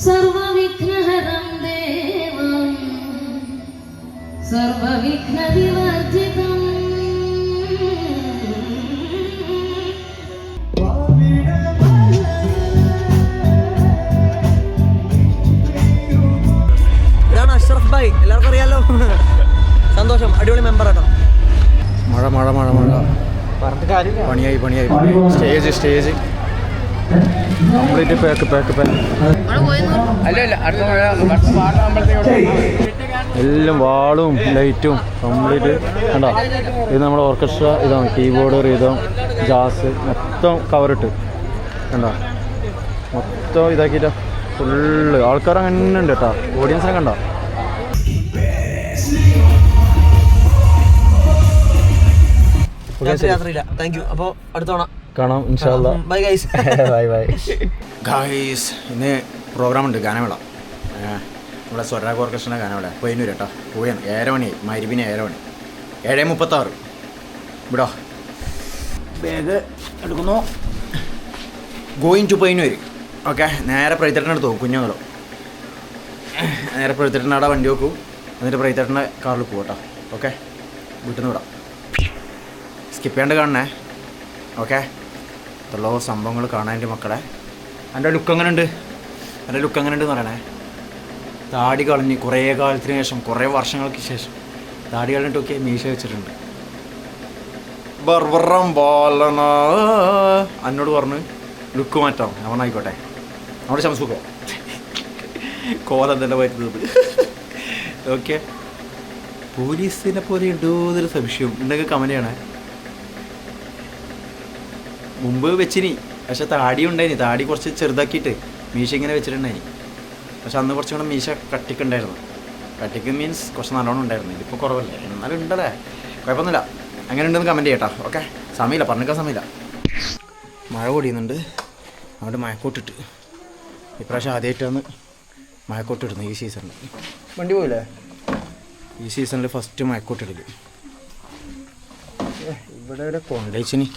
സർവവിഘ്നഹരം ദേവം സർവവിഘ്നവിവർജിതം. ഇതാണ് അഷ്റഫ് ഭായ്, എല്ലാവർക്കും അറിയാലോ. സന്തോഷം, അടിപൊളി മെമ്പർ കേട്ടോ. മഴ മഴ മഴ മഴ പണിയായി പണിയായി. Stage complete pack. എല്ലാം വാളും ലൈറ്റും കംപ്ലീറ്റ് കണ്ടോ. ഇത് നമ്മുടെ ഓർക്കസ്ട്ര, ഇതാണ് കീബോർഡ്, റീതം, ജാസ് മൊത്തം കവറിട്ട് കണ്ടോ. മൊത്തം ഇതാക്കിയിട്ടാ ഫുള്ള് ആൾക്കാർ അങ്ങനെ ഉണ്ട് കേട്ടോ. ഓഡിയൻസിനെ കണ്ടോ. Thank you. അപ്പോൾ അടുത്തവണ കാണാം ഇൻഷാല്ലാ. By guys. Bye guys. ഇന്ന് പ്രോഗ്രാം ഉണ്ട്, ഗാനമേള. നമ്മുടെ സ്വരാഗ് ഓർക്കസ്ട്രയുടെ ഗാനമേള പയ്യന്നൂർ കേട്ടോ. പോയാണ് 7 മണിയായി, മഗ്‌രിബിന് 7 മണി, 7:36 ഇവിടോ. ബാഗ് എടുക്കുന്നു. Going to Payyanur. ഓക്കെ, നേരെ പ്രൈത്തേട്ടൻ്റെ പോകും. കുഞ്ഞുങ്ങളോ നേരെ പ്രൈത്തേട്ടൻ്റെ അവിടെ വണ്ടി വെക്കും, എന്നിട്ട് പ്രൈത്തേട്ടൻ്റെ കാറിൽ പോകും കേട്ടോ. ഓക്കെ, വീട്ടിൽ നിന്ന് വിടാം. സ്കിപ്പ് ചെയ്യാണ്ട് കാണണേ. ഓക്കെ, എത്രയോ സംഭവങ്ങൾ കാണാൻ എൻ്റെ മക്കളെ. എൻ്റെ ലുക്ക് എങ്ങനെ ഉണ്ട്, എൻ്റെ ലുക്ക് എങ്ങനെ ഉണ്ടെന്ന് പറയണേ. താടി കളഞ്ഞ് കുറേ കാലത്തിന് ശേഷം, കുറേ വർഷങ്ങൾക്ക് ശേഷം താടി കളഞ്ഞിട്ടൊക്കെ മീശ വെച്ചിട്ടുണ്ട്. ബർബറം ബാലന എന്നോട് പറഞ്ഞ് ലുക്ക് മാറ്റാം. അവനായിക്കോട്ടെ, നമ്മുടെ ശംസുക്കോ കോലം തന്നെ പറ്റുന്നത്. ഓക്കെ, പോലീസിനെ പോലെ ഉണ്ടോ എന്നൊരു സംശയം ഉണ്ടെങ്കിൽ കമന്റ് ചെയ്യണേ. മുമ്പ് വെച്ചിനി, പക്ഷെ താടി ഉണ്ടായിനി. താടി കുറച്ച് ചെറുതാക്കിയിട്ട് മീശ ഇങ്ങനെ വെച്ചിട്ടുണ്ടായിനി. പക്ഷെ അന്ന് കുറച്ചും കൂടെ മീശ കട്ടിക്കുണ്ടായിരുന്നു. കട്ടിക്ക് മീൻസ് കുറച്ച് നല്ലോണം ഉണ്ടായിരുന്നു. ഇതിപ്പോൾ കുറവല്ലേ, എന്നാലും ഉണ്ടല്ലേ, കുഴപ്പമൊന്നുമില്ല. അങ്ങനെ ഉണ്ടെന്ന് കമൻറ്റ് ചെയ്യട്ടോ. ഓക്കെ, സമയമില്ല, പറഞ്ഞിരിക്കാൻ സമയമില്ല. മഴ പൊടിയുന്നുണ്ട്, അവിടെ മഴക്കോട്ടിട്ട്. ഇപ്രാവശ്യം ആദ്യമായിട്ടാണ് മഴക്കോട്ടിടുന്നത് ഈ സീസണിൽ. വണ്ടി പോയില്ലേ, ഈ സീസണിൽ ഫസ്റ്റ് മഴക്കോട്ടിടല്. ഇവിടെ കൊണ്ടേച്ചിനി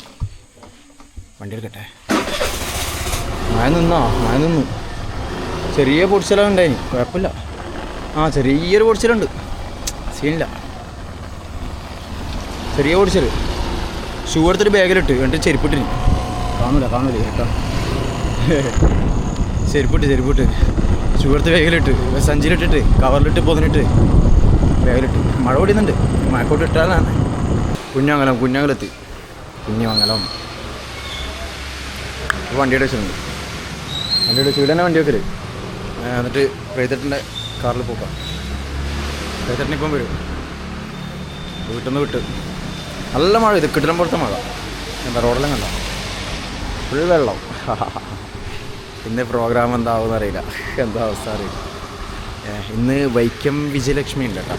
വണ്ടി എടുക്കട്ടെ. മഴ നിന്നു. ചെറിയ പൊടിച്ചിലാണ് ഉണ്ടായിനി, കുഴപ്പമില്ല. ചെറിയൊരു പൊടിച്ചിലുണ്ട്, സീനില്ല. ചെറിയ പൊടിച്ചൽ. ഷൂ എടുത്തിട്ട് ബാഗിലിട്ട് എന്നിട്ട് ചെരുപ്പിട്ടിനി. കാണൂല കേട്ടോ. ചെരുപ്പിട്ട് ഷൂ എടുത്ത് ബാഗിലിട്ട്, സഞ്ചിയിലിട്ടിട്ട്, കവറിലിട്ട് പൊതിനിട്ട് ബാഗിലിട്ട്. മഴ പൊടിയുന്നുണ്ട്, മഴക്കോട്ട് ഇട്ടാലാണ്. കുഞ്ഞമംഗലത്ത് കുഞ്ഞമംഗലം വണ്ടിയുടെ വെച്ചിട്ടുണ്ട്. വണ്ടിയുടെ വെച്ച് ഇവിടെ വണ്ടി വെക്കല്. എന്നിട്ട് പ്രൈത്തേട്ടൻ്റെ കാറിൽ പോക്കാം. പ്രൈത്തേട്ടൻ ഇപ്പം വരും, വീട്ടിൽ നിന്ന് വിട്ട്. നല്ല മഴ, ഇത് കിട്ടിലും പുറത്തെ മഴ. എന്താ റോഡെല്ലാം കണ്ടോ, ഫുൾ വെള്ളം. ഇന്ന് പ്രോഗ്രാം എന്താവും അറിയില്ല, എന്താ അവസ്ഥ അറിയില്ല. ഇന്ന് വൈക്കം വിജയലക്ഷ്മി ഉണ്ട് കേട്ടോ.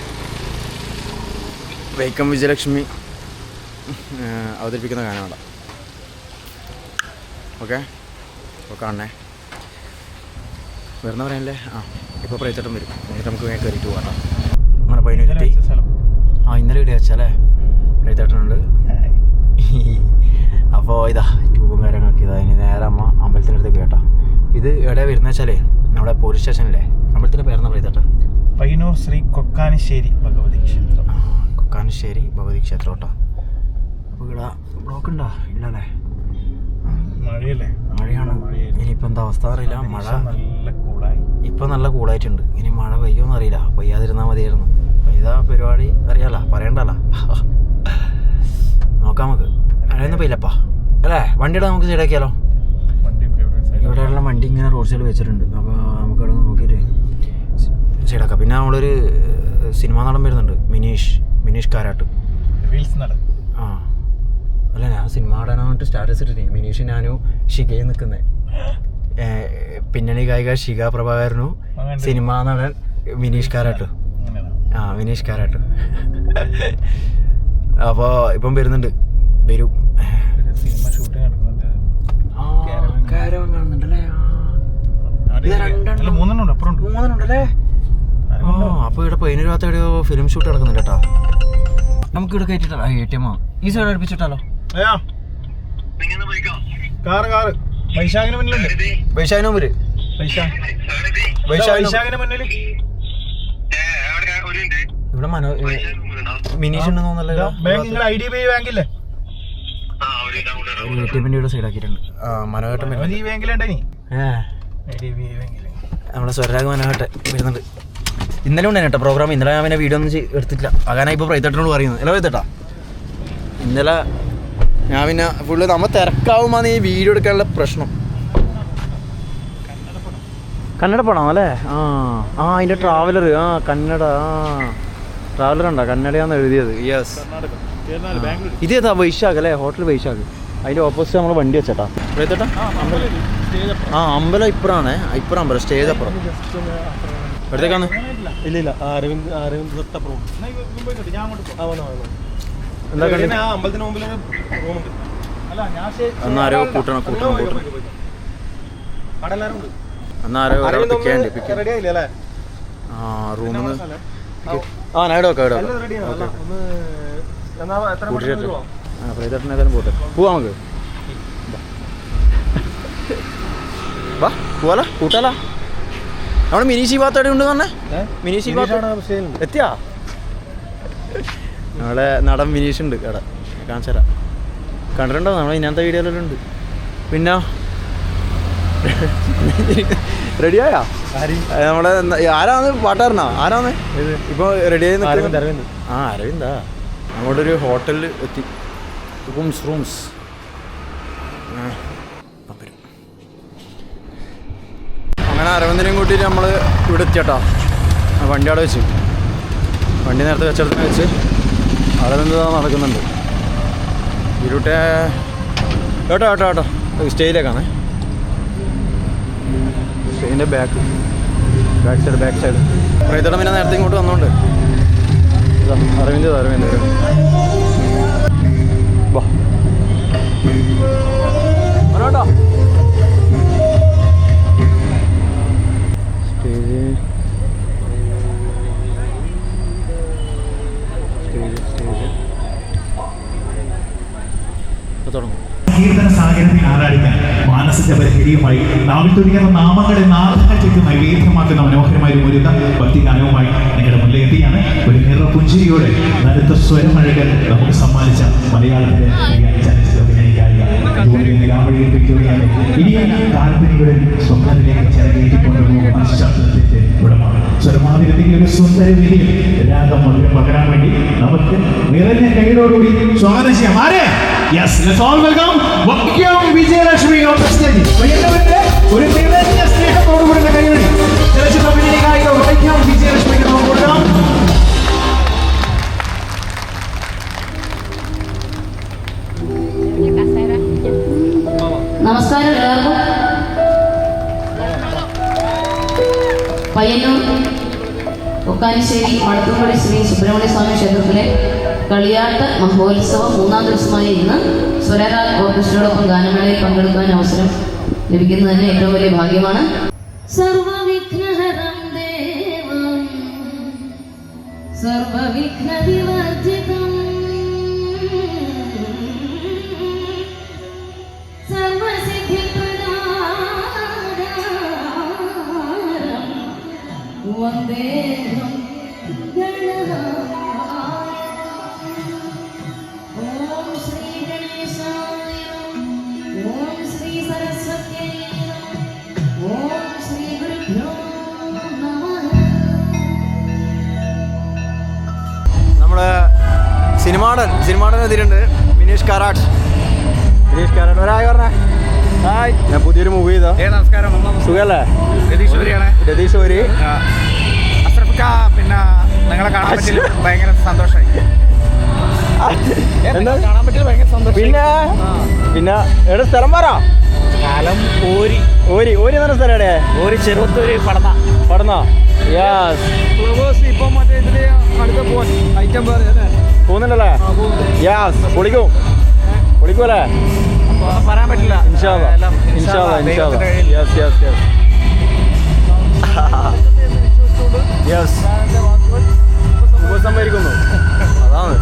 വൈക്കം വിജയലക്ഷ്മി അവതരിപ്പിക്കുന്ന ഗാനമാണ്. ഓക്കെ, അപ്പോൾ കാണണേ. വരുന്ന പറയാനല്ലേ. ഇപ്പോൾ പ്രൈത്തേട്ടൻ വരും, എന്നിട്ട് നമുക്ക് വേഗം കയറിയിട്ട് പോകാം. അങ്ങനെ പയ്യന്നൂരെത്തി. ഇന്നലെ ഇവിടെ വെച്ചല്ലേ പ്രൈത്തേട്ടനുണ്ട്. അപ്പോൾ ഇതാ ട്യൂബും കാര്യങ്ങളൊക്കെ ഇതാ. ഇനി നേരെ അമ്മ അമ്പലത്തിൻ്റെ അടുത്ത് കേട്ടോ. ഇത് എവിടെയാണ് വരുന്നത് വെച്ചാലേ, നമ്മുടെ പോലീസ് സ്റ്റേഷനിലെ അമ്പലത്തിൻ്റെ പേരുന്ന പ്രൈത്തേട്ടൻ പയ്യന്നൂർ ശ്രീ കൊക്കാനിശ്ശേരി ഭഗവതി ക്ഷേത്രം. കൊക്കാനിശ്ശേരി ഭഗവതി ക്ഷേത്രം കേട്ടോ. അപ്പോൾ ഇവിടെ ബ്ലോക്ക് ഉണ്ടോ, ഇല്ലല്ലേ? മഴയാണ്. ഇനിയിപ്പോൾ എന്താ അവസ്ഥ അറിയില്ല. മഴ ഇപ്പം നല്ല കൂളായിട്ടുണ്ട്. ഇനി മഴ പെയ്യോന്ന് അറിയില്ല. പെയ്യാതിരുന്നാൽ മതിയായിരുന്നു. പെയ്താ പരിപാടി അറിയാലോ, പറയണ്ടല്ലോ. നോക്കാം നമുക്ക്. മഴയൊന്നും പെയ്യില്ലപ്പാ അല്ലേ. വണ്ടിയുടെ നമുക്ക് സൈഡാക്കിയാലോ. ഇവിടെയുള്ള വണ്ടി ഇങ്ങനെ റോഡ് സൈഡ് വെച്ചിട്ടുണ്ട്. അപ്പോൾ നമുക്ക് അവിടെ നോക്കിയിട്ട് സൈഡാക്കാം. പിന്നെ നമ്മളൊരു സിനിമാ നടൻ വരുന്നുണ്ട്, മിനീഷ് കാരാട്ട്. അല്ല, ഞാൻ സിനിമ കാണാനായിട്ട് സ്റ്റാറ്റസ് ഇട്ടിട്ടേ. മിനീഷ് ഞാനും ഷികയും നിൽക്കുന്നത്. പിന്നണി ഗായിക ഷിക പ്രഭാകരനും സിനിമാ നടൻ മിനീഷ് കാരാട്ട്. അപ്പോൾ ഇപ്പം വരുന്നുണ്ട്, വരും. കാരവൻ കാണുന്നുണ്ടല്ലേ. മൂന്നെണ്ണുണ്ടല്ലേ. അപ്പോൾ ഇവിടെ പയ്യന്നൂർ ഭാഗത്ത് എവിടെയോ ഫിലിം ഷൂട്ട് നടക്കുന്നുണ്ട് കേട്ടോ. നമുക്ക് ഇവിടെ കയറ്റിട്ടാലോ, ATM ഈ സൈഡ് അടുപ്പിച്ചിട്ടാലോ. കാറ് വൈശാഖിന് മുന്നിലുണ്ട്. വൈശാഖിന് മുമ്പിൽ വൈശാഖിന് മുന്നിൽ ഇവിടെ മിനീഷ് ഉണ്ടെന്ന് തോന്നല്ലോ. നിങ്ങൾ IDBI ബാങ്കില്ലേ ATM സൈഡാക്കിയിട്ടുണ്ട്. മനോഹട്ടൻ ഈ ബാങ്കിലുണ്ടേ നമ്മളെ സ്വരാഗ് മനോഹട്ടൻ വരുന്നുണ്ട്. ഇന്നലെ ഉണ്ടായിരുന്നു കേട്ടോ പ്രോഗ്രാം. ഇന്നലെ ഞാൻ പിന്നെ വീഡിയോ ഒന്നും എടുത്തിട്ടില്ല. അതാണ് ഇപ്പോൾ പ്രൈത്തേട്ടനോട് പറയുന്നത്. അല്ല പ്രൈത്തേട്ടാ, ഇന്നലെ ഞാൻ പിന്നെ ഫുള്ള് നമ്മൾ തിരക്കാവുമ്പോൾ ഈ വീഡിയോ എടുക്കാനുള്ള പ്രശ്നം. കന്നഡ പടം അല്ലേ? അതിൻ്റെ ട്രാവലർ. കന്നഡ. ട്രാവലർ ഉണ്ടോ? കന്നഡയാന്ന് എഴുതിയത്. യെസ്. ഇതേതാ? വൈശാഖ് അല്ലേ? ഹോട്ടൽ വൈശാഖ്. അതിൻ്റെ ഓപ്പോസിറ്റ് നമ്മൾ വണ്ടി വെച്ചേട്ടാ പ്രൈത്തേട്ടാ. അമ്പലം ഇപ്പുറമാണ്. ഇപ്പുറം അമ്പലം, സ്റ്റേജ് അപ്പുറം. എവിടത്തേക്കാണ്? ഇല്ല അരവിന്ദ് തൊട്ടപ്പുറം. എന്നാരോ കൂട്ടണം. എന്നാരോ റൂമിൽ പോട്ടെ. പോവാ നമുക്ക്. വാ പോവാല കൂട്ടാല. നമ്മുടെ മിനീഷി ഭാഗത്ത് എവിടെ ഉണ്ട് പറഞ്ഞേ? മിനീഷി ഭാഗത്ത് എത്തിയാ? നമ്മളെ നടൻ വിനീഷ് ഉണ്ട് അവിടെ. കാണിച്ചു തരാം. കണ്ടിട്ടുണ്ടോ? നമ്മൾ ഇന്നത്തെ വീഡിയോയിലെല്ലാം ഉണ്ട്. പിന്നെ റെഡിയായാ? നമ്മളെ ആരാന്ന് പാട്ടായിരുന്നാ? ആരാന്ന് ഇപ്പോൾ റെഡിയായി? അരവിന്ദാ. അങ്ങോട്ടൊരു ഹോട്ടലിൽ എത്തി. റൂംസ് അങ്ങനെ അരവിന്ദനെയും കൂട്ടിയിട്ട് നമ്മൾ ഇവിടെ എത്തിയട്ടോ. വണ്ടി അവിടെ വെച്ച്, വണ്ടി നേരത്തെ വെച്ചെടുത്ത് വെച്ച് അരവിന്ദ് നടക്കുന്നുണ്ട്. ഇരുട്ടെ കേട്ടോ സ്റ്റേയിലേക്കാണ്. സ്റ്റേയിൻ്റെ ബാക്ക് സൈഡ് പ്രൈത്തേട്ടൻ പിന്നെ നേരത്തെ ഇങ്ങോട്ട് വന്നോണ്ട്. അരവിന്ദ് വാ കേട്ടോ. കീർത്തന സാഗരത്തിൽ ആരാധിക്കാൻ മാനസിക പരിഹരിയുമായി നാവിൽ തുടിക്കുന്ന നാമങ്ങളെ നാദങ്ങൾക്ക് നൈവേദ്യമാക്കുന്ന മനോഹരമായ ഒരു മുരുക ഭക്തിഗാനവുമായി നിങ്ങളുടെ മുന്നിലെത്തിയാണ്. ഒരു നിറപുഞ്ചിരിയോടെ നടുത്ത സ്വരമഴകൾ നമുക്ക് സമ്മാനിച്ച മലയാളത്തിലെ ചലച്ചിത്രത്തിലേക്കാണ് ഇനിയും കാൽപ്പനിയുടെ സ്വപ്നത്തിലേക്ക് ചിറകേറ്റിക്കൊണ്ടുപോകുന്ന ശബ്ദത്തിന്റെ ഉടമാണ്. സ്വരമാതിരത്തിന്റെ ഒരു സുന്ദര വിധിയിൽ രാഗം മുഴുവൻ പകരാൻ വേണ്ടി നമുക്ക് നിറഞ്ഞ കൈയോടുകൂടി സ്വാഗതം ചെയ്യാം. ആരെ? Yes, let's all welcome Vijayalakshmi on the stage. ഒരു നിറഞ്ഞ സ്നേഹത്തോടുകൂടി കൈയടി ചലച്ചിത്ര പിന്നണി ഗായിക വിജയലക്ഷ്മിക്ക് നമുക്ക് കൊടുക്കാം. നമസ്കാരം എല്ലാവർക്കും. പയ്യന്നൂർ കൊക്കാനിശ്ശേരി മടത്തുംപടി ശ്രീ സുബ്രഹ്മണ്യ സ്വാമി ക്ഷേത്രത്തിലെ കളിയാട്ട് മഹോത്സവം 3-ാം ദിവസമായ ഇന്ന് സ്വരരാഗ് ഓർക്കസ്ട്രയോടൊപ്പം ഗാനമേളയിൽ പങ്കെടുക്കാൻ അവസരം ലഭിക്കുന്നത് തന്നെ ഏറ്റവും വലിയ ഭാഗ്യമാണ്. സർവവിഘ്നഹരം ദേവം സർവവിഘ്നവിവർജിതം സർവസിദ്ധിപ്രദാനം വന്ദേഹം ഓം ശ്രീ ഗണേശായ ഓം ശ്രീ സരസ്വത്യൈ ഓം ശ്രീ ഗുരുഭ്യോ നമഃ. നമ്മുടെ സിനിമാടൻ എത്തിയിട്ടുണ്ട്. മിനീഷ് കാരാട്ട് ഒരായി പറഞ്ഞേ. ഹായ്, ഞാൻ പുതിയൊരു മൂവി ചെയ്താ. നമസ്കാരം. സുഖല്ലേ? രതീഷ് വരി. പിന്നെ നിങ്ങളെ കാണാൻ പറ്റില്ല, ഭയങ്കര സന്തോഷമായി. കാണാൻ പറ്റില്ല, ഭയങ്കര സന്തോഷം. പിന്നെ എവിടെ സ്ഥലം പറ? കാലം ഓരി എന്ന സ്ഥലം എവിടെ? ഓരി ചെറുത്തൂര് പടന്ന. യെസ്. ഇപ്പം മറ്റേ ഇതില് അടുത്ത ഐറ്റം പോകുന്നുണ്ടല്ലേ? യെസ്. പൊളിക്കൂല്ലേ? പറയാൻ പറ്റില്ല. ഇൻഷാല്ലാ. യെസ്. ഉപസംഹരിക്കുന്നു. അതാണ്.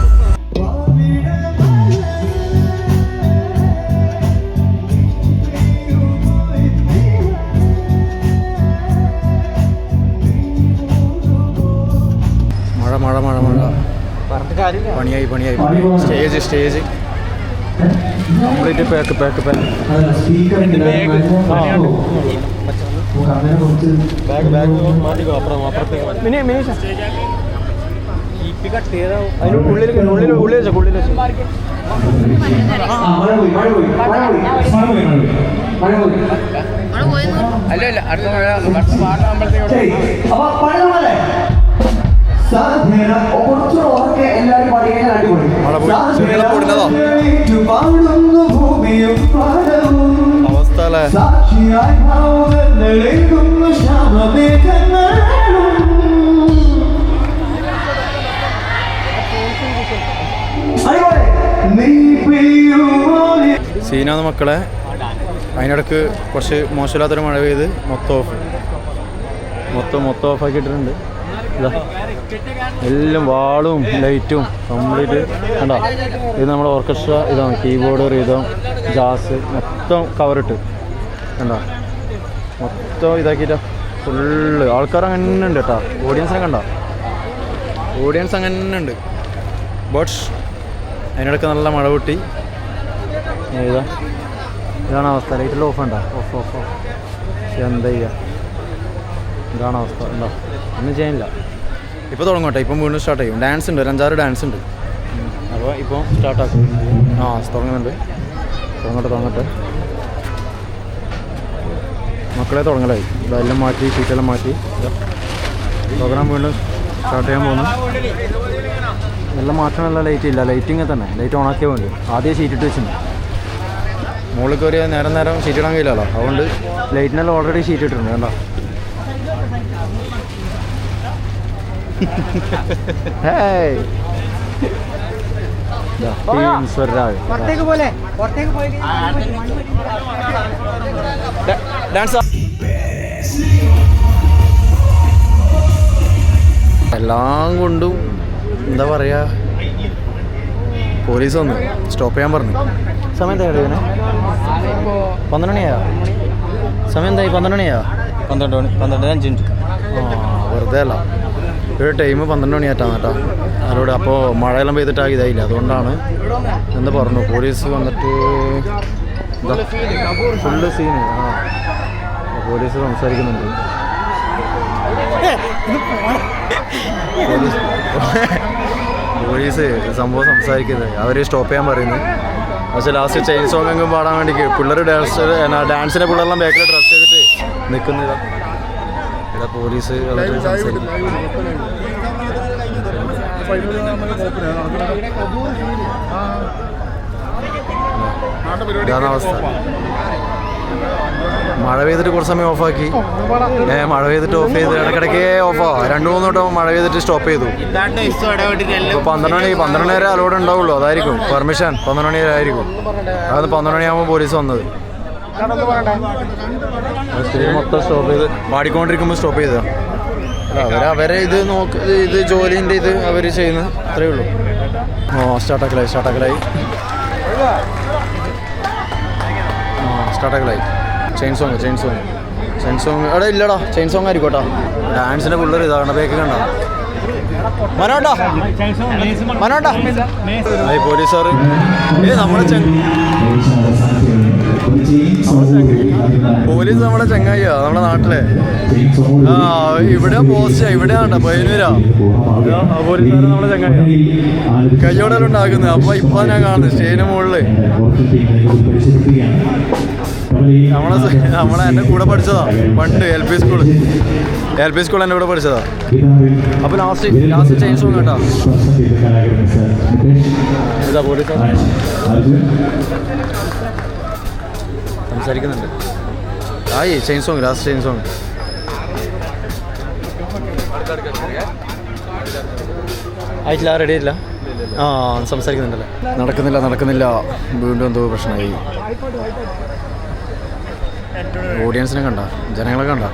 മഴ മഴ മഴ പറഞ്ഞിട്ട് കാര്യമില്ല. പണിയായി പണിയായി stage stage complete pack pack pack bag മാറ്റിക്കോ. അപ്പുറം അപ്പുറത്തേക്ക് കട്ട് ചെയ്താൽ അതിന് ഉള്ളിൽ ഉള്ളിൽ ഉള്ളിൽ വെച്ചോ ഉള്ളിൽ വെച്ചോ. അല്ല അല്ല അടുത്ത പാട്ടാകുമ്പോഴത്തേക്കും മഴ പോയി ചെറുകളെ പൊടുന്നതോ അവസ്ഥ അല്ലേ. സീനാന്ന് മക്കളെ. അതിനിടക്ക് കുറച്ച് മോശമില്ലാത്തൊരു മഴ പെയ്ത് മൊത്തം ഓഫാക്കിയിട്ടുണ്ട്. ഇതാ എല്ലാം വാളും ലൈറ്റും കംപ്ലീറ്റ് കണ്ടോ. ഇത് നമ്മുടെ ഓർക്കസ്ട്ര ഇതാണ്, കീബോർഡ് റീതം ജാസ് മൊത്തം കവറിട്ട് കണ്ടോ. മൊത്തം ഇതാക്കിയിട്ടാ ഫുള്ള് ആൾക്കാർ അങ്ങനെ ഉണ്ട് കേട്ടോ. ഓഡിയൻസിനെ കണ്ടോ, ഓഡിയൻസ് അങ്ങനെ ഉണ്ട്. ബട്ട് അതിനിടയ്ക്ക് നല്ല മഴ പൊട്ടി. ഇതാണ് അവസ്ഥ. ലൈറ്റെല്ലാം ഓഫ് ഉണ്ടോ? ഓഫ് എന്താ ചെയ്യുക, ഇതാണ് അവസ്ഥ. ഉണ്ടോ, ഒന്നും ചെയ്യാനില്ല. ഇപ്പോൾ തുടങ്ങട്ടെ, ഇപ്പം വീണ്ടും സ്റ്റാർട്ട് ചെയ്യും. ഡാൻസ് ഉണ്ട്, ഒരു 5-6 ഡാൻസ് ഉണ്ട്. അപ്പോൾ ഇപ്പോൾ സ്റ്റാർട്ടാക്കും. തുടങ്ങുന്നുണ്ട്. തുടങ്ങട്ടെ മക്കളെ തുടങ്ങലായി. ഇതെല്ലാം മാറ്റി ഷീറ്റെല്ലാം മാറ്റി പ്രോഗ്രാം വീണ്ടും സ്റ്റാർട്ട് ചെയ്യാൻ പോകുന്നു. എല്ലാം മാറ്റമുള്ള ലൈറ്റ് ഇല്ല, ലൈറ്റിങ് തന്നെ. ലൈറ്റ് ഓണാക്കിയേ വേണ്ടി. ആദ്യം ഷീറ്റ് ഇട്ട് വെച്ചിട്ടുണ്ട്. മുകളിൽ കയറിയ നേരം ഷീറ്റ് ഇടാൻ കഴിയില്ലല്ലോ, അതുകൊണ്ട് ലൈറ്റിനെല്ലാം ഓൾറെഡി ഷീറ്റ് ഇട്ടിട്ടുണ്ട്. കണ്ടോ ഡാൻസ് എല്ലാം കൊണ്ടും എന്താ പറയുക, പോലീസ് വന്നു സ്റ്റോപ്പ് ചെയ്യാൻ പറഞ്ഞു. സമയം എന്താ കഴിയുന്നത്? 12 മണിയാ. സമയം എന്തായി? 12 മണിയാ. 12:05. വെറുതെ അല്ല, ഒരു ടൈം 12 മണിയായിട്ടാണ് കേട്ടോ അവരോട്. അപ്പോൾ മഴയെല്ലാം പെയ്തിട്ടാ ഇതായില്ല, അതുകൊണ്ടാണ് എന്താ പറഞ്ഞു. പോലീസ് വന്നിട്ട് ഫുള്ള് സീന്. പോലീസ് സംസാരിക്കുന്നുണ്ട്. പോലീസ് സംഭവം സംസാരിക്കുന്നത്, അവർ സ്റ്റോപ്പ് ചെയ്യാൻ പറയുന്നു. പക്ഷേ ലാസ്റ്റ് ചെയിൻ സോങ് എങ്കിലും പാടാൻ വേണ്ടി പിള്ളേർ ഡാൻസിൻ്റെ പിള്ളേരെല്ലാം ബാക്കിൽ ഡ്രസ് ചെയ്തിട്ട് നിൽക്കുന്നില്ല. ഇവിടെ പോലീസ് വളരെ സംസാരിക്കും. ഇതാണ് അവസ്ഥ. മഴ പെയ്തിട്ട് കുറച്ച് സമയം ഓഫാക്കി. മഴ പെയ്തിട്ട് ഓഫ് ചെയ്ത് ഇടയ്ക്കിടയ്ക്ക് ഓഫാ. 2-3 വട്ടം മഴ പെയ്തിട്ട് സ്റ്റോപ്പ് ചെയ്തു. ഇപ്പോൾ 12 മണി വരെ അലോഡ് ഉണ്ടാവുള്ളൂ. അതായിരിക്കും പെർമിഷൻ. 12 മണി വരെ ആയിരിക്കും. അതാണ് 12 മണിയാകുമ്പോൾ പോലീസ് വന്നത്. മൊത്തം സ്റ്റോപ്പ് ചെയ്ത് പാടിക്കൊണ്ടിരിക്കുമ്പോൾ സ്റ്റോപ്പ് ചെയ്തതാണ്. അവരെ ഇത് ഇത് ജോലിൻ്റെ ഇത് അവർ ചെയ്യുന്നത് അത്രയേ ഉള്ളൂ. സ്റ്റാർട്ടാക്കലായി ചെയിൻ സോങ് അവിടെ ഇല്ലടാ. ചെയിൻ സോങ് ആയിരിക്കും കേട്ടോ. ഡാൻസിൻ്റെ പിള്ളേർ ഇതാണ് ബേക്ക് കണ്ട മനോട്ടാ പോലീസുകാർ. പോലീസ് നമ്മുടെ ചങ്ങായിയാ, നമ്മുടെ നാട്ടിലെ. ഇവിടെ പോസ്റ്റാ, ഇവിടെയാണ്ട പയ്യന്നൂരാ. പോലീസുകാർ നമ്മുടെ ചങ്ങായിയാ, കയ്യോടെല്ലാം ഉണ്ടാക്കുന്നത്. അപ്പൊ ഇപ്പൊ ഞാൻ കാണുന്നത് സ്റ്റേജിന് മുകളില് നമ്മളെ എൻ്റെ കൂടെ പഠിച്ചതാ പണ്ട് എൽ പി സ്കൂൾ എൻ്റെ കൂടെ പഠിച്ചതാ. അപ്പോൾ ലാസ്റ്റ് ചെയിൻ സോങ് കേട്ടോ. ഇതാ പോലീസ് സംസാരിക്കുന്നുണ്ട്. Chain song, last chain song. ആയിട്ടില്ല, റെഡി ആയിട്ടില്ല. സംസാരിക്കുന്നുണ്ടല്ലേ. നടക്കുന്നില്ല. വീണ്ടും എന്തോ പ്രശ്നമായി. ഓഡിയൻസിനെ കണ്ട, ജനങ്ങളെ കണ്ട,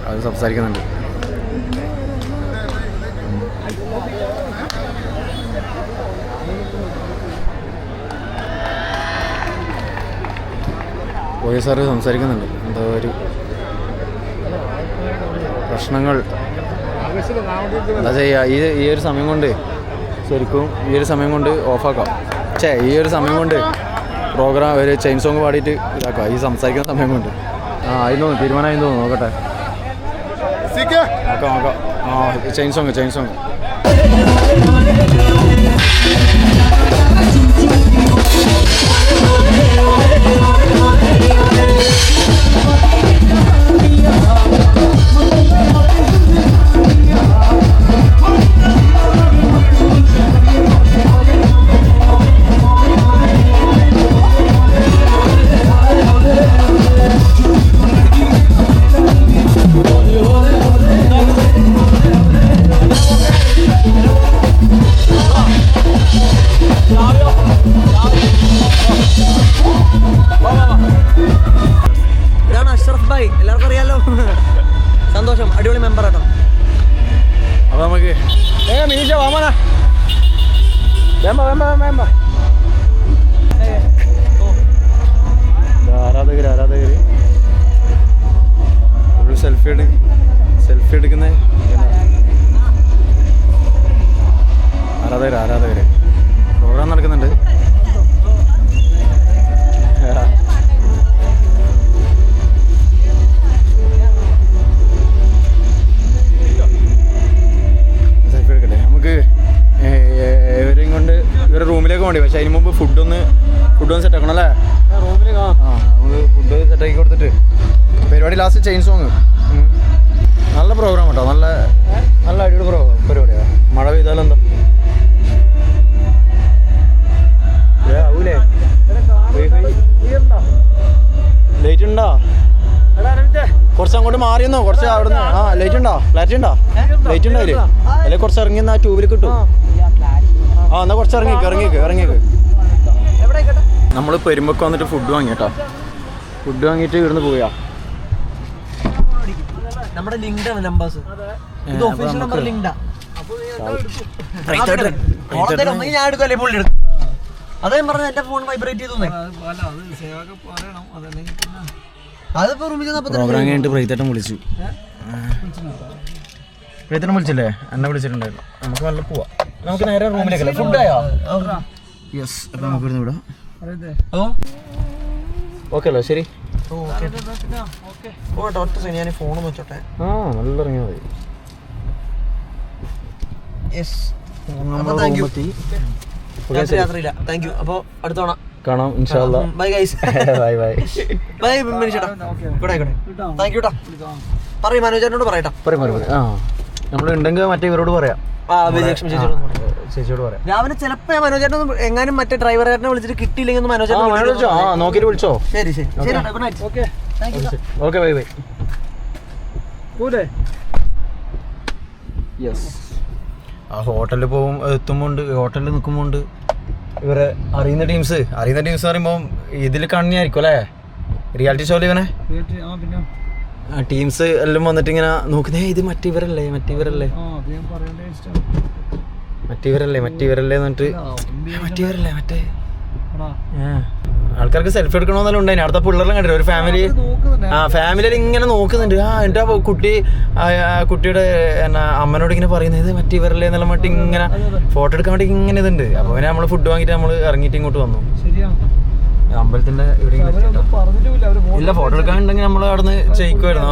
അത് സംസാരിക്കുന്നുണ്ട്. പോലീസുകാർ സംസാരിക്കുന്നുണ്ട്. എന്തോ ഒരു പ്രശ്നങ്ങൾ എന്താ ചെയ്യുക, ഈ ഒരു സമയം കൊണ്ട് ശരിക്കും ഈ ഒരു സമയം കൊണ്ട് ഓഫാക്കാം. ഈ ഒരു സമയം കൊണ്ട് പ്രോഗ്രാം ഒരു ചെയിൻ സോങ് പാടിയിട്ട് ഇതാക്കാം ഈ സംസാരിക്കുന്ന സമയം കൊണ്ട്. അതിന് തോന്നുന്നു തീരുമാനമായി തോന്നുന്നു. നോക്കട്ടെ, നോക്കാം. ചെയിൻ സോങ് ഇതാണ് അഷ്റഫ് ഭായ്, എല്ലാവർക്കും അറിയാലോ. സന്തോഷം, അടിപൊളി മെമ്പർ കേട്ടോ. അപ്പോൾ നമുക്ക് ആരാധകർ ഒരു സെൽഫി എടുക്കുന്ന ആരാധകർ പ്രോഗ്രാം നടക്കുന്നുണ്ട്. സെൽഫി എടുക്കട്ടെ. നമുക്ക് ഇവരെയും കൊണ്ട് ഇവരുടെ റൂമിലേക്ക് പോകണ്ടേ, പക്ഷെ അതിന് മുമ്പ് ഫുഡൊന്ന് സെറ്റ് ആക്കണം അല്ലേ? റൂമിലേക്ക് നമുക്ക് ഫുഡ് സെറ്റാക്കി കൊടുത്തിട്ട് പരിപാടി ലാസ്റ്റ് ചെയിൻ സോങ്. നല്ല പ്രോഗ്രാം കേട്ടോ, നല്ല അടിപൊളി പരിപാടിയാണ്. മഴ പെയ്താലെന്താ ആവൂലേ? ലൈറ്റ് ഉണ്ടോ? കുറച്ച് അങ്ങോട്ട് മാറിയെന്നോ, കുറച്ച് അവിടുന്ന്. ലൈറ്റ് ഉണ്ടോ? ഫ്ലാറ്റ് ഉണ്ടോ? ലൈറ്റ് ഉണ്ടോ അതില്? അല്ലെങ്കിൽ കുറച്ച് ഇറങ്ങി ആ ട്യൂബിൽ കിട്ടും. എന്നാ കുറച്ച് ഇറങ്ങിക്ക്. നമ്മൾ പെരുമ്പൊക്കെ വന്നിട്ട് ഫുഡ് വാങ്ങിട്ടോ. ഫുഡ് വാങ്ങിയിട്ട് ഇവിടുന്ന് പോയാ. നമ്മുടെ ലിങ്ക്ഡ് ആണ് നമ്പേഴ്സ്. ഇത് ഒഫീഷ്യൽ നമ്പർ ലിങ്ക്ഡാ. ഞാൻ എടുക്കല്ലേ പുള്ളി എടുക്കും. അതേ പറഞ്ഞ എന്റെ ഫോൺ വൈബ്രേറ്റ് ചെയ്തു. അതിപ്പോ പ്രോഗ്രാം കഴിഞ്ഞിട്ട് പ്രൈത്തേട്ടൻ വിളിച്ചു. പ്രൈത്തേട്ടൻ വിളിച്ചില്ലേ? എന്നെ വിളിച്ചിട്ടുണ്ടായിരുന്നു. നമുക്ക് നല്ല പോവാം. നമുക്ക് നേരെ റൂമിലേക്കല്ലേ? ഫുഡായോ? യെസ്. അപ്പം നമുക്ക് ഇവിടുന്ന് വിടാം. ഓക്കെ അല്ലോ? ശരി. ഞാൻ ഫോൺ വെച്ചോട്ടെ. നല്ല ഇറങ്ങിയാൽ മതി. യാത്രയില്ല. Thank you. അപ്പൊ അടുത്തോണ കാണാം ഇൻഷാ അല്ലാ. Bye guys. ബൈ മനുഷ്യേട്ടാ. താങ്ക് യു ട്ടാ. പറയും മനോജനോട് പറയട്ടാ. നമ്മൾ ഉണ്ടെങ്കിൽ മറ്റേ ഇവരോട് പറയാം. ചേച്ചിയോട് പറയാം. രാവിലെ ചിലപ്പോ മനോജേട്ടൻ എങ്ങാനും മറ്റേ ഡ്രൈവറേട്ടനെ വിളിച്ചിട്ട് കിട്ടിയില്ലെങ്കിൽ മനോജേട്ടൻ നോക്കിയിട്ട് വിളിച്ചോ. ശരി. Good night. Okay bye. Yes. ആ ഹോട്ടലിൽ ഹോട്ടലിൽ നിൽക്കുമ്പോണ്ട് ഇവരെ അറിയുന്ന ടീംസ് പറയുമ്പോൾ ഇതിൽ കണ്ണിയായിരിക്കും അല്ലേ? റിയാലിറ്റി ഷോയിൽ ഇവനെ ടീംസ് എല്ലാം വന്നിട്ട് ഇങ്ങനെ നോക്കുന്നേ, ഇത് മറ്റേവരല്ലേ എന്നിട്ട് മറ്റേ ആൾക്കാർക്ക് സെൽഫി എടുക്കണമെന്നെല്ലാം ഉണ്ടായി. അടുത്ത പിള്ളേരെല്ലാം കണ്ടില്ല, ഒരു ഫാമിലിയിൽ ഇങ്ങനെ നോക്കുന്നുണ്ട്. എൻ്റെ കുട്ടിയുടെ അമ്മനോട് ഇങ്ങനെ പറയുന്നത് ഇത് മറ്റേവരല്ലേ എന്നെല്ലാം മറ്റും ഇങ്ങനെ ഫോട്ടോ എടുക്കാൻ വേണ്ടി ഇങ്ങനെ ഇതുണ്ട്. അപ്പോൾ പിന്നെ നമ്മൾ ഫുഡ് വാങ്ങിയിട്ട് നമ്മൾ ഇറങ്ങിയിട്ട് ഇങ്ങോട്ട് വന്നു. അമ്പലത്തിന്റെ ഇല്ല, ഫോട്ടോ എടുക്കാനുണ്ടെങ്കിൽ നമ്മൾ അവിടെ നിന്ന് ചെയ്യിക്കുമായിരുന്നു.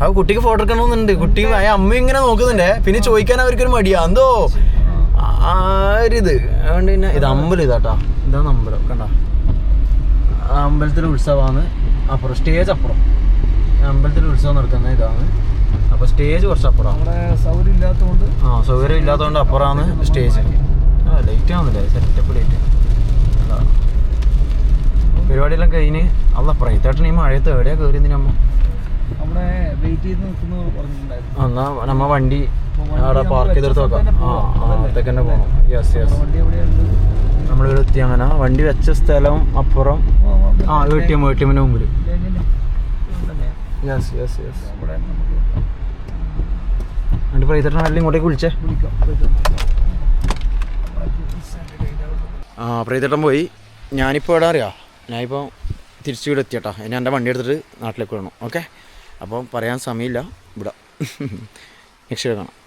ആ കുട്ടിക്ക് ഫോട്ടോ എടുക്കണമെന്നുണ്ട്. കുട്ടി അമ്മ ഇങ്ങനെ നോക്കുന്നുണ്ടേ. പിന്നെ ചോദിക്കാൻ അവർക്കൊരു മടിയാ എന്തോ ഒരിത്. അതുകൊണ്ട് പിന്നെ ഇത് അമ്പലം ഇതാട്ടാ. ഇതാണ് അമ്പലം കണ്ട. അമ്പലത്തിലെ ഉത്സവമാണ്. അപ്പുറം സ്റ്റേജ് അപ്പുറം. അമ്പലത്തിലെ ഉത്സവം നടക്കുന്നത് ഇതാണ്. അപ്പോൾ സ്റ്റേജ് കുറച്ച് അപ്പുറം. സൗകര്യം ഇല്ലാത്തതുകൊണ്ട് അപ്പുറമാണ് സ്റ്റേജ്. ലൈറ്റ് ആവുന്നില്ലേ? Setup light. പരിപാടിയെല്ലാം കഴിഞ്ഞ് പ്രൈത്തേട്ടൻ ഈ മഴയത്ത് എവിടെയാ കയറിയതിനമ്മ? എന്നാ നമ്മ വണ്ടി അവിടെ പാർക്ക് ചെയ്തെടുത്ത് വെക്കാം. അവിടത്തേക്ക് തന്നെ പോകണം. യെസ്. നമ്മളിവിടെ എത്തി. അങ്ങനെ വണ്ടി വെച്ച സ്ഥലം അപ്പുറം. എ.ടി.എമ്മിന്റെ മുമ്പിൽ. യെസ്. എന്നിട്ട് പ്രൈത്തേട്ടൻ നല്ല ഇങ്ങോട്ടേക്ക് വിളിച്ചേ. പ്രൈത്തേട്ടൻ പോയി. ഞാനിപ്പോൾ എവിടെ അറിയാം? ഞാനിപ്പോൾ തിരിച്ചു വീട് എത്തിയേട്ടാ. ഇനി എൻ്റെ വണ്ടി എടുത്തിട്ട് നാട്ടിലേക്ക് വിടണം. ഓക്കെ. അപ്പം പറയാൻ സമയമില്ല ഇവിടെ. നെക്സ്റ്റ് കാണാം.